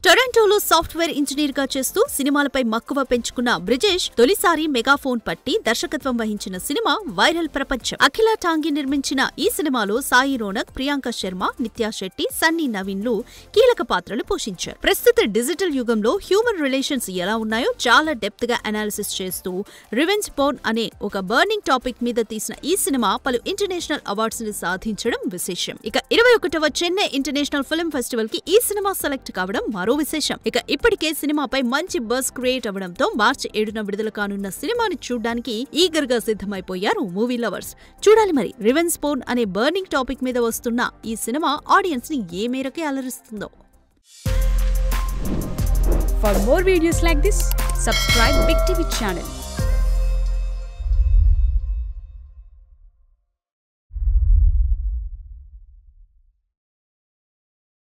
టొరంటోలో software engineer గా చేస్తూ సినిమాలపై మక్కువ పెంచుకున్న బ్రిజేష్ తొలిసారి మెగాఫోన్ పట్టి దర్శకత్వం వహించిన సినిమా వైరల్ ప్రపంచం. అఖిల టాంగి నిర్మించిన ఈ సినిమాలో సాయి రోనక్, ప్రియాంక శర్మ, నిత్యా శెట్టి, సన్నీ నవీన్లు కీలక పాత్రలు పోషించారు. ప్రస్తుత డిజిటల్ యుగంలో హ్యూమన్ రిలేషన్స్ ఎలా ఉన్నాయో చాలా డెప్త్ గా అనాలిసిస్ చేస్తూ రివెంజ్ పోర్న్ అనే ఒక బర్నింగ్ టాపిక్ మీద తీసిన ఈ సినిమా పలు ఇంటర్నేషనల్ అవార్డ్స్ ని సాధించడం విశేషం. ఇక 21వ చెన్నై ఇంటర్నేషనల్ ఫిల్మ్ ఫెస్టివల్ కి ఈ సినిమా సెలెక్ట్ కావడం మరో విశేషం. ఇక ఇప్పటికే సినిమాపై మంచి బజ్ క్రియేట్ అవడంతో మార్చి 7న విడుదల కానున్న సినిమాని చూడ్డానికి ఈగర్ గా సిద్ధమైపోయారు మూవీ లవర్స్. చూడాలి మరి రివెంజ్ పోర్న్ అనే బర్నింగ్ టాపిక్ మీద వస్తున్న ఈ సినిమా ఆడియన్స్ ని ఏ మేరకే అలరిస్తుందో. For more videos like this, subscribe Big TV channel.